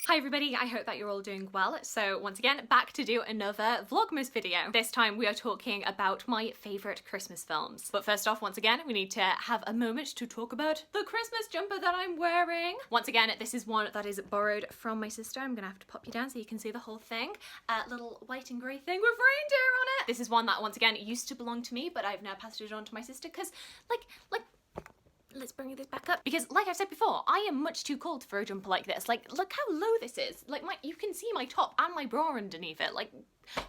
Hi everybody, I hope that you're all doing well. So once again, back to do another Vlogmas video. This time we are talking about my favourite Christmas films. But first off, once again, we need to have a moment to talk about the Christmas jumper that I'm wearing. Once again, this is one that is borrowed from my sister. I'm gonna have to pop you down so you can see the whole thing. Little white and grey thing with reindeer on it. This is one that, once again, used to belong to me, but I've now passed it on to my sister because, let's bring this back up. Because like I've said before, I am much too cold for a jumper like this. Like, look how low this is. Like, you can see my top and my bra underneath it. Like,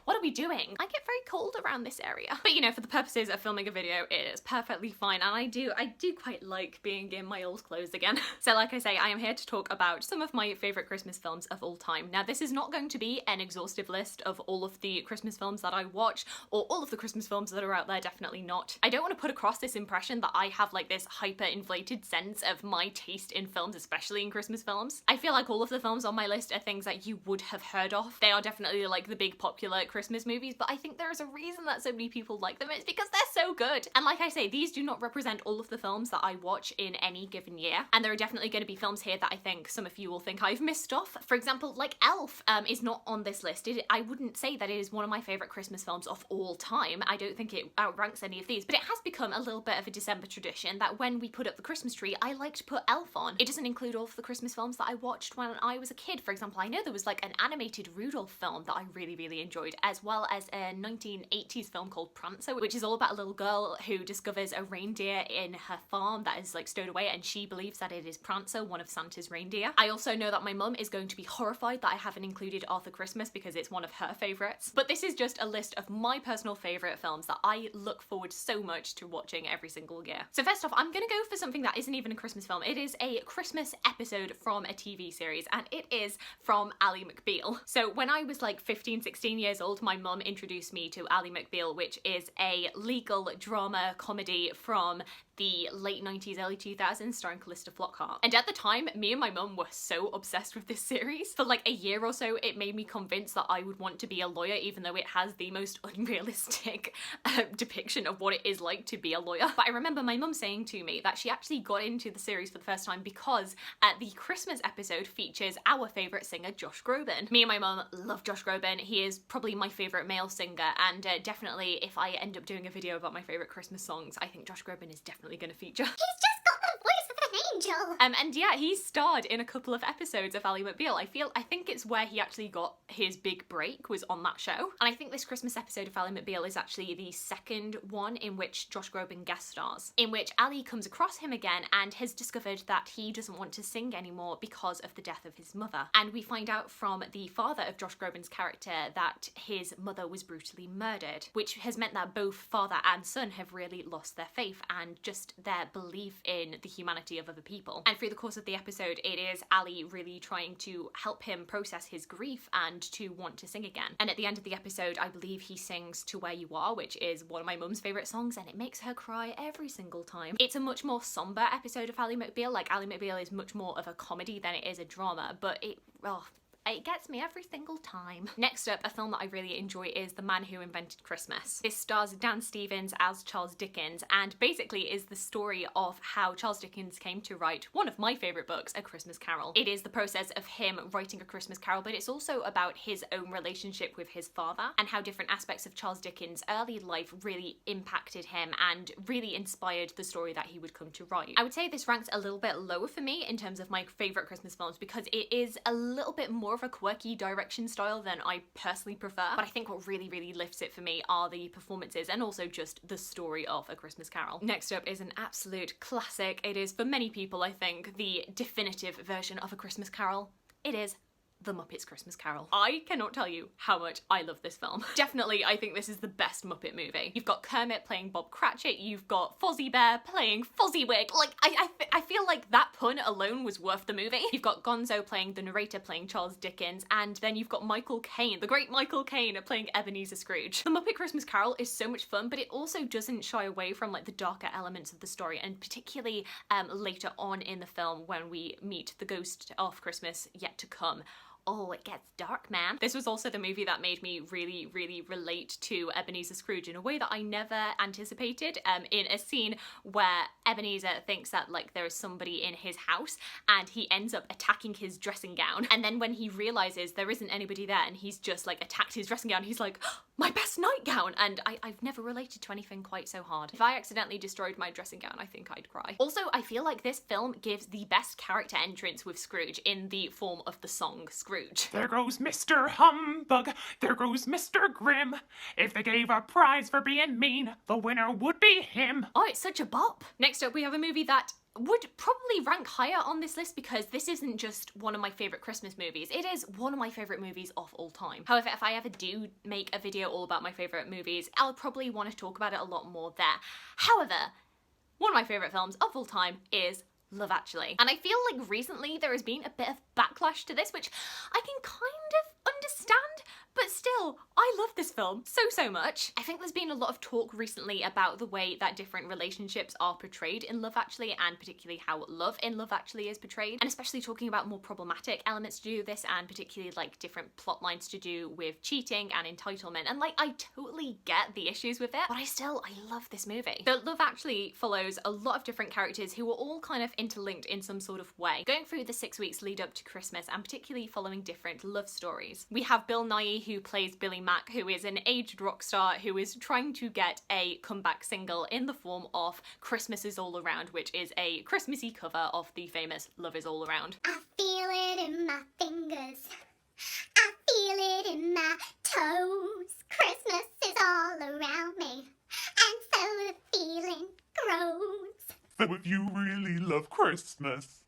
what are we doing? I get very cold around this area. But you know, for the purposes of filming a video, it is perfectly fine. And I do quite like being in my old clothes again. So like I say, I am here to talk about some of my favourite Christmas films of all time. Now, this is not going to be an exhaustive list of all of the Christmas films that I watch, or all of the Christmas films that are out there, definitely not. I don't want to put across this impression that I have like this hyper-inflated sense of my taste in films, especially in Christmas films. I feel like all of the films on my list are things that you would have heard of. They are definitely like the big popular Christmas movies, but I think there is a reason that so many people like them. It's because they're so good. And like I say, these do not represent all of the films that I watch in any given year. And there are definitely going to be films here that I think some of you will think I've missed off. For example, like Elf is not on this list. I wouldn't say that it is one of my favourite Christmas films of all time. I don't think it outranks any of these, but it has become a little bit of a December tradition that when we put up the Christmas tree, I like to put Elf on. It doesn't include all of the Christmas films that I watched when I was a kid. For example, I know there was like an animated Rudolph film that I really enjoyed, as well as a 1980s film called Prancer, which is all about a little girl who discovers a reindeer in her farm that is like stowed away, and she believes that it is Prancer, one of Santa's reindeer. I also know that my mum is going to be horrified that I haven't included Arthur Christmas because it's one of her favourites. But this is just a list of my personal favourite films that I look forward so much to watching every single year. So first off, I'm gonna go for something that isn't even a Christmas film. It is a Christmas episode from a TV series, and it is from Ally McBeal. So when I was like 15, 16 years old, my mum introduced me to Ally McBeal, which is a legal drama comedy from the late 90s, early 2000s, starring Callista Flockhart. And at the time, me and my mum were so obsessed with this series. For like a year or so, it made me convinced that I would want to be a lawyer, even though it has the most unrealistic depiction of what it is like to be a lawyer. But I remember my mum saying to me that she actually got into the series for the first time because the Christmas episode features our favourite singer, Josh Groban. Me and my mum love Josh Groban. He is probably my favourite male singer, and definitely if I end up doing a video about my favourite Christmas songs, I think Josh Groban is definitely going to feature. He's just got the voice of an angel. And yeah, he starred in a couple of episodes of Ally McBeal. I think it's where he actually got his big break, was on that show. And I think this Christmas episode of Ally McBeal is actually the second one in which Josh Groban guest stars, in which Ally comes across him again and has discovered that he doesn't want to sing anymore because of the death of his mother. And we find out from the father of Josh Groban's character that his mother was brutally murdered, which has meant that both father and son have really lost their faith and just their belief in the humanity of other people. And through the course of the episode, it is Ally really trying to help him process his grief and to want to sing again. And at the end of the episode, I believe he sings To Where You Are, which is one of my mum's favourite songs, and it makes her cry every single time. It's a much more somber episode of Ally McBeal. Like, Ally McBeal is much more of a comedy than it is a drama, but it gets me every single time. Next up, a film that I really enjoy is The Man Who Invented Christmas. This stars Dan Stevens as Charles Dickens, and basically is the story of how Charles Dickens came to write one of my favourite books, A Christmas Carol. It is the process of him writing A Christmas Carol, but it's also about his own relationship with his father and how different aspects of Charles Dickens' early life really impacted him and really inspired the story that he would come to write. I would say this ranks a little bit lower for me in terms of my favourite Christmas films because it is a little bit more of a quirky direction style than I personally prefer, but I think what really lifts it for me are the performances and also just the story of A Christmas Carol. Next up is an absolute classic. It is, for many people, I think, the definitive version of A Christmas Carol. It is The Muppets Christmas Carol. I cannot tell you how much I love this film. Definitely, I think this is the best Muppet movie. You've got Kermit playing Bob Cratchit, you've got Fozzie Bear playing Fozziewig. Like, I feel like that pun alone was worth the movie. You've got Gonzo playing the narrator, playing Charles Dickens, and then you've got Michael Caine, the great Michael Caine, playing Ebenezer Scrooge. The Muppet Christmas Carol is so much fun, but it also doesn't shy away from like the darker elements of the story, and particularly later on in the film when we meet the ghost of Christmas yet to come. oh, it gets dark, man. This was also the movie that made me really, really relate to Ebenezer Scrooge in a way that I never anticipated, in a scene where Ebenezer thinks that like there is somebody in his house and he ends up attacking his dressing gown. And then when he realizes there isn't anybody there and he's just like attacked his dressing gown, he's like, oh, my best nightgown. And I've never related to anything quite so hard. If I accidentally destroyed my dressing gown, I think I'd cry. Also, I feel like this film gives the best character entrance with Scrooge in the form of the song Scrooge. There goes Mr. Humbug, there goes Mr. Grim. If they gave a prize for being mean, the winner would be him. Oh, it's such a bop. Next up, we have a movie that would probably rank higher on this list because this isn't just one of my favourite Christmas movies, it is one of my favourite movies of all time. However, if I ever do make a video all about my favourite movies, I'll probably want to talk about it a lot more there. However, one of my favourite films of all time is Love Actually. And I feel like recently there has been a bit of backlash to this, which I can kind of understand, but still, I love this film so much. I think there's been a lot of talk recently about the way that different relationships are portrayed in Love Actually, and particularly how love in Love Actually is portrayed, and especially talking about more problematic elements to do with this, and particularly like different plot lines to do with cheating and entitlement. And like, I totally get the issues with it, but I love this movie. So Love Actually follows a lot of different characters who are all kind of interlinked in some sort of way, going through the 6 weeks lead up to Christmas and particularly following different love stories. We have Bill Nighy, who plays Billy Mack, who is an aged rock star who is trying to get a comeback single in the form of Christmas Is All Around, which is a Christmassy cover of the famous Love Is All Around. I feel it in my fingers. I feel it in my toes. Christmas is all around me, and so the feeling grows. So if you really love Christmas,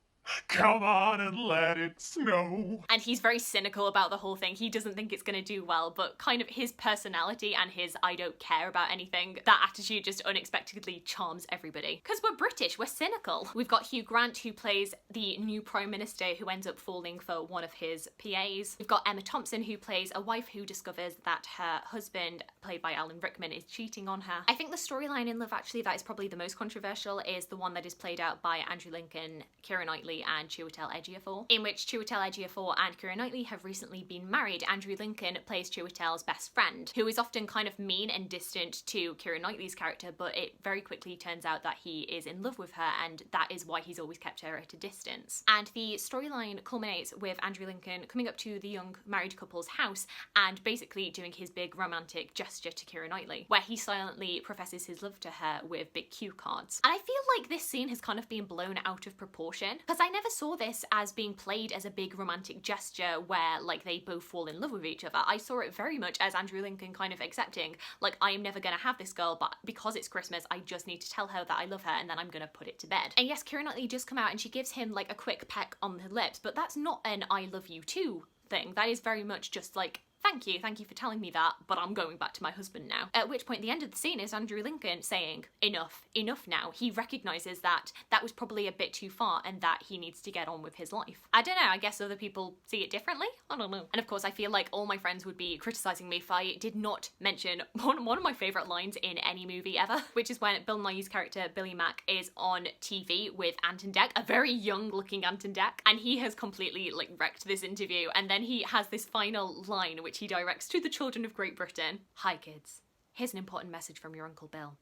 come on and let it snow. And he's very cynical about the whole thing. He doesn't think it's going to do well, but kind of his personality and his I don't care about anything, that attitude just unexpectedly charms everybody. Because we're British, we're cynical. We've got Hugh Grant, who plays the new Prime Minister who ends up falling for one of his PAs. We've got Emma Thompson, who plays a wife who discovers that her husband, played by Alan Rickman, is cheating on her. I think the storyline in Love Actually that is probably the most controversial is the one that is played out by Andrew Lincoln, Keira Knightley, and Chiwetel Ejiofor, in which Chiwetel Ejiofor and Keira Knightley have recently been married. Andrew Lincoln plays Chiwetel's best friend, who is often kind of mean and distant to Keira Knightley's character, but it very quickly turns out that he is in love with her, and that is why he's always kept her at a distance. And the storyline culminates with Andrew Lincoln coming up to the young married couple's house and basically doing his big romantic gesture to Keira Knightley, where he silently professes his love to her with big cue cards. And I feel like this scene has kind of been blown out of proportion, because I never saw this as being played as a big romantic gesture where like they both fall in love with each other. I saw it very much as Andrew Lincoln kind of accepting, like, I am never gonna have this girl, but because it's Christmas, I just need to tell her that I love her and then I'm gonna put it to bed. And yes, Keira Knightley does come out and she gives him like a quick peck on the lips, but that's not an I love you too thing. That is very much just like, thank you for telling me that, but I'm going back to my husband now. At which point the end of the scene is Andrew Lincoln saying, enough now. He recognises that that was probably a bit too far and that he needs to get on with his life. I don't know, I guess other people see it differently? I don't know. And of course I feel like all my friends would be criticising me if I did not mention one of my favourite lines in any movie ever, which is when Bill Nighy's character Billy Mack is on TV with Anton Deck, a very young looking Anton Deck, and he has completely like wrecked this interview, and then he has this final line which he directs to the children of Great Britain. Hi kids, here's an important message from your Uncle Bill.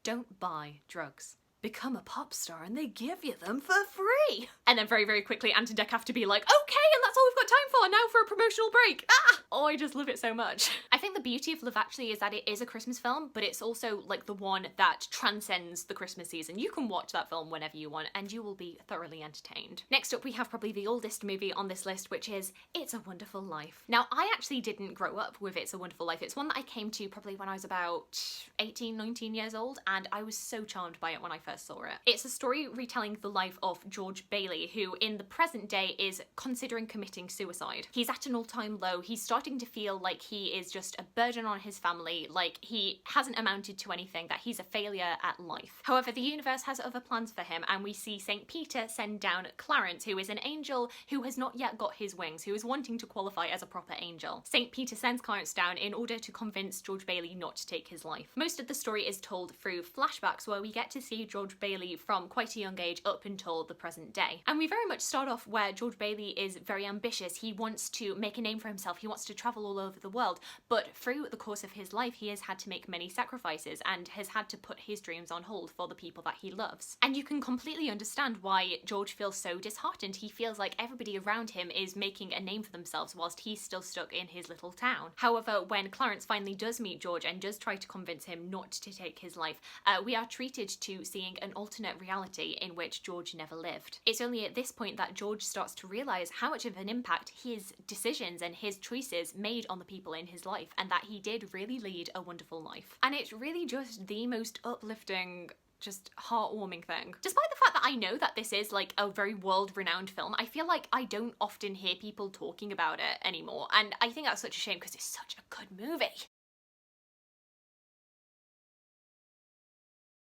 Don't buy drugs. Become a pop star and they give you them for free. And then very quickly Anton Deck have to be like, okay, and that's all we've got time for, now for a promotional break. Oh, I just love it so much. I think the beauty of Love Actually is that it is a Christmas film, but it's also like the one that transcends the Christmas season. You can watch that film whenever you want and you will be thoroughly entertained. Next up we have probably the oldest movie on this list, which is It's a Wonderful Life. Now I actually didn't grow up with It's a Wonderful Life. It's one that I came to probably when I was about 18, 19 years old, and I was so charmed by it when I first saw it. It's a story retelling the life of George Bailey, who in the present day is considering committing suicide. He's at an all-time low. He's starting to feel like he is just just a burden on his family, like he hasn't amounted to anything, that he's a failure at life. However, the universe has other plans for him, and we see St. Peter send down Clarence, who is an angel who has not yet got his wings, who is wanting to qualify as a proper angel. St. Peter sends Clarence down in order to convince George Bailey not to take his life. Most of the story is told through flashbacks where we get to see George Bailey from quite a young age up until the present day. And we very much start off where George Bailey is very ambitious. He wants to make a name for himself. He wants to travel all over the world. But through the course of his life, he has had to make many sacrifices and has had to put his dreams on hold for the people that he loves. And you can completely understand why George feels so disheartened. He feels like everybody around him is making a name for themselves whilst he's still stuck in his little town. However, when Clarence finally does meet George and does try to convince him not to take his life, we are treated to seeing an alternate reality in which George never lived. It's only at this point that George starts to realise how much of an impact his decisions and his choices made on the people in his life, and that he did really lead a wonderful life. And it's really just the most uplifting, just heartwarming thing. Despite the fact that I know that this is like a very world-renowned film, I feel like I don't often hear people talking about it anymore, and I think that's such a shame because it's such a good movie.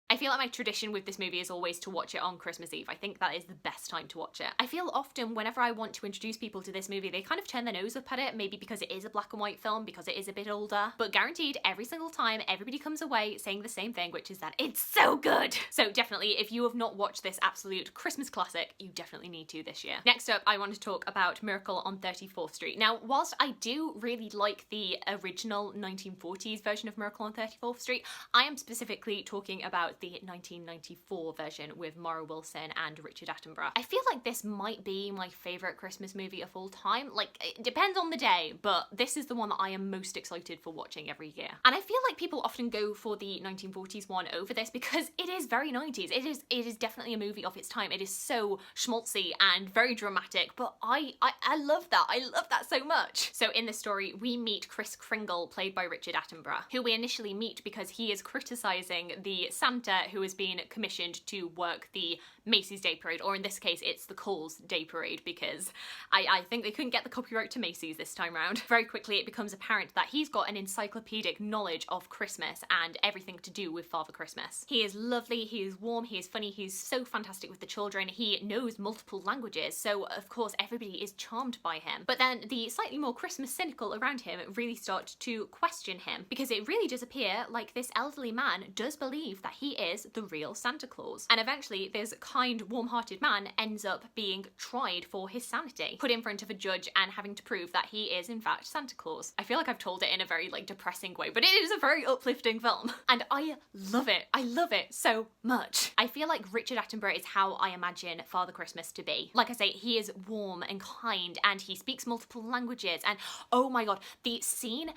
I feel like my tradition with this movie is always to watch it on Christmas Eve. I think that is the best time to watch it. I feel often whenever I want to introduce people to this movie, they kind of turn their nose up at it, maybe because it is a black and white film, because it is a bit older, but guaranteed every single time everybody comes away saying the same thing, which is that it's so good. So definitely, if you have not watched this absolute Christmas classic, you definitely need to this year. Next up, I want to talk about Miracle on 34th Street. Now, whilst I do really like the original 1940s version of Miracle on 34th Street, I am specifically talking about the 1994 version with Mara Wilson and Richard Attenborough. I feel like this might be my favourite Christmas movie of all time. Like, it depends on the day, but this is the one that I am most excited for watching every year. And I feel like people often go for the 1940s one over this because it is very 90s. It is definitely a movie of its time. It is so schmaltzy and very dramatic, but I love that. I love that so much. So in this story, we meet Kris Kringle, played by Richard Attenborough, who we initially meet because he is criticising the Santa who has been commissioned to work the Macy's Day Parade, or in this case it's the Kohl's Day Parade, because I think they couldn't get the copyright to Macy's this time round. Very quickly it becomes apparent that he's got an encyclopedic knowledge of Christmas and everything to do with Father Christmas. He is lovely, he is warm, he is funny, he's so fantastic with the children, he knows multiple languages, so of course everybody is charmed by him. But then the slightly more Christmas cynical around him really start to question him, because it really does appear like this elderly man does believe that he is the real Santa Claus. And eventually this kind, warm-hearted man ends up being tried for his sanity, put in front of a judge and having to prove that he is in fact Santa Claus. I feel like I've told it in a very like depressing way, but it is a very uplifting film and I love it. I love it so much. I feel like Richard Attenborough is how I imagine Father Christmas to be. Like I say, he is warm and kind and he speaks multiple languages, and oh my god, the scene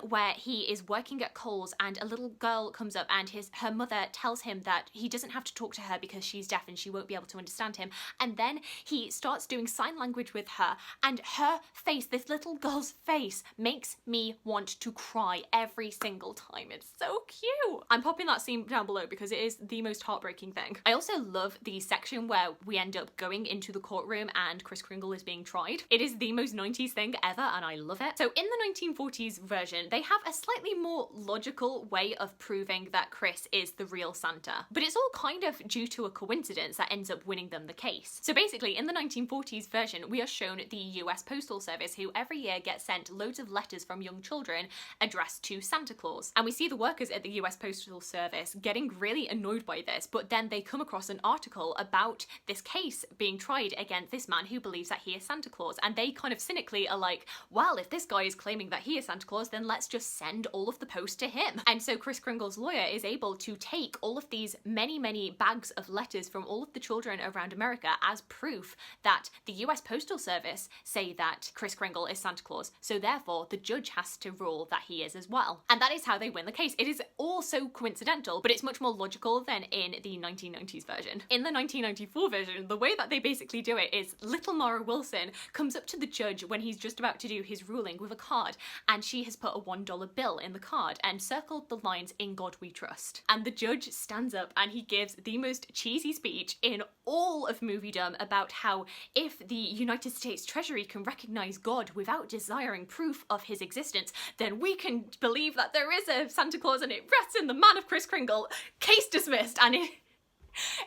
where he is working at Kohl's and a little girl comes up and her mother tells him that he doesn't have to talk to her because she's deaf and she won't be able to understand him, and then he starts doing sign language with her, and her face, this little girl's face, makes me want to cry every single time. It's so cute. I'm popping that scene down below because it is the most heartbreaking thing. I also love the section where we end up going into the courtroom and Kris Kringle is being tried. It is the most 90s thing ever and I love it. So in the 1940s version, they have a slightly more logical way of proving that Kris is the real Santa, but it's all kind of due to a coincidence that ends up winning them the case. So basically, in the 1940s version, we are shown the US Postal Service, who every year get sent loads of letters from young children addressed to Santa Claus. And we see the workers at the US Postal Service getting really annoyed by this, but then they come across an article about this case being tried against this man who believes that he is Santa Claus, and they kind of cynically are like, well, if this guy is claiming that he is Santa Claus, then let's just send all of the post to him. And so Kris Kringle's lawyer is able to take all of these many bags of letters from all of the children around America as proof that the US Postal Service say that Kris Kringle is Santa Claus, so therefore the judge has to rule that he is as well. And that is how they win the case. It is all so coincidental, but it's much more logical than in the 1990s version. In the 1994 version, the way that they basically do it is little Mara Wilson comes up to the judge when he's just about to do his ruling with a card, and she has put a $1 bill in the card and circled the lines "In God We Trust." And the judge judge stands up and he gives the most cheesy speech in all of moviedom about how if the United States Treasury can recognize God without desiring proof of his existence, then we can believe that there is a Santa Claus and it rests in the man of Kris Kringle. Case dismissed. And it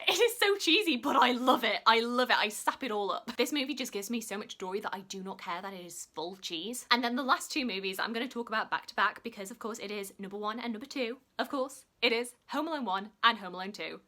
is so cheesy, but I love it. I love it. I sap it all up. This movie just gives me so much joy that I do not care that it is full cheese. And then the last two movies I'm going to talk about back to back because of course it is number 1 and number 2. Of course, it is Home Alone 1 and Home Alone 2.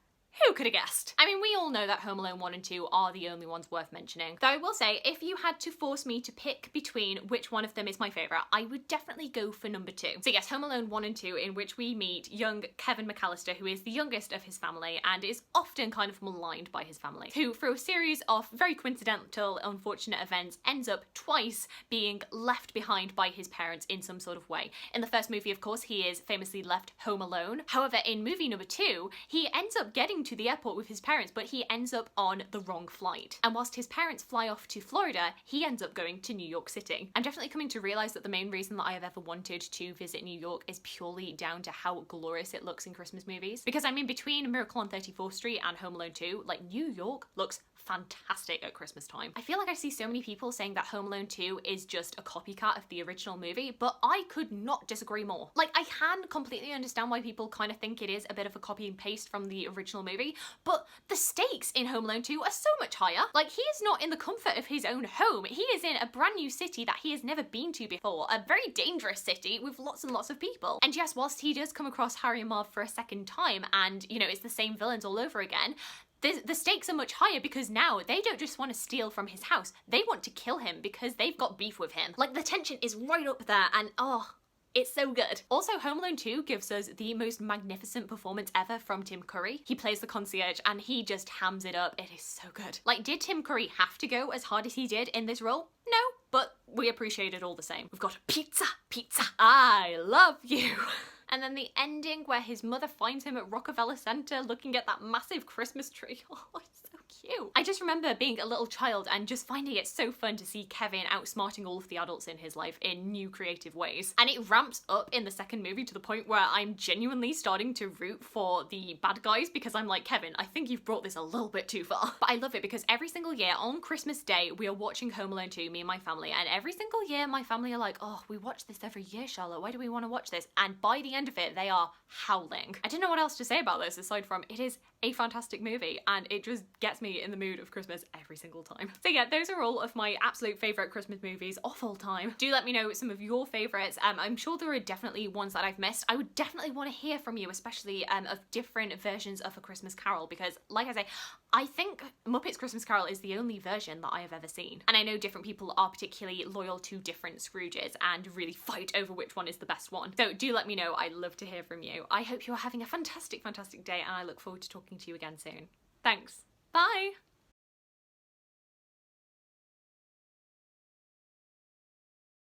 Who could have guessed? I mean, we all know that Home Alone 1 and 2 are the only ones worth mentioning. Though I will say, if you had to force me to pick between which one of them is my favourite, I would definitely go for number 2. So yes, Home Alone 1 and 2, in which we meet young Kevin McAllister, who is the youngest of his family and is often kind of maligned by his family, who through a series of very coincidental, unfortunate events, ends up twice being left behind by his parents in some sort of way. In the first movie, of course, he is famously left home alone. However, in movie number 2, he ends up getting to the airport with his parents, but he ends up on the wrong flight. And whilst his parents fly off to Florida, he ends up going to New York City. I'm definitely coming to realise that the main reason that I have ever wanted to visit New York is purely down to how glorious it looks in Christmas movies. Because I mean, between Miracle on 34th Street and Home Alone 2, like New York looks fantastic at Christmas time. I feel like I see so many people saying that Home Alone 2 is just a copycat of the original movie, but I could not disagree more. Like, I can completely understand why people kind of think it is a bit of a copy and paste from the original movie, but the stakes in Home Alone 2 are so much higher. Like, he is not in the comfort of his own home. He is in a brand new city that he has never been to before, a very dangerous city with lots and lots of people. And yes, whilst he does come across Harry and Marv for a second time and, you know, it's the same villains all over again, the stakes are much higher because now they don't just want to steal from his house, they want to kill him because they've got beef with him. Like, the tension is right up there and oh, it's so good. Also, Home Alone 2 gives us the most magnificent performance ever from Tim Curry. He plays the concierge and he just hams it up. It is so good. Like, did Tim Curry have to go as hard as he did in this role? No, but we appreciate it all the same. We've got a pizza, I love you. And then the ending where his mother finds him at Rockefeller Center looking at that massive Christmas tree. Oh, it's so cute. I just remember being a little child and just finding it so fun to see Kevin outsmarting all of the adults in his life in new creative ways. And it ramps up in the second movie to the point where I'm genuinely starting to root for the bad guys because I'm like, Kevin, I think you've brought this a little bit too far. But I love it because every single year on Christmas Day, we are watching Home Alone 2, me and my family, and every single year my family are like, oh, we watch this every year, Charlotte, why do we want to watch this? And by the end of it, they are howling. I don't know what else to say about this aside from it is a fantastic movie and it just gets me in the mood of Christmas every single time. So yeah, those are all of my absolute favourite Christmas movies of all time. Do let me know some of your favourites. I'm sure there are definitely ones that I've missed. I would definitely want to hear from you, especially of different versions of A Christmas Carol, because like I say, I think Muppets Christmas Carol is the only version that I have ever seen. And I know different people are particularly loyal to different Scrooges and really fight over which one is the best one. So do let me know, I'd love to hear from you. I hope you're having a fantastic, fantastic day and I look forward to talking to you again soon. Thanks. Bye!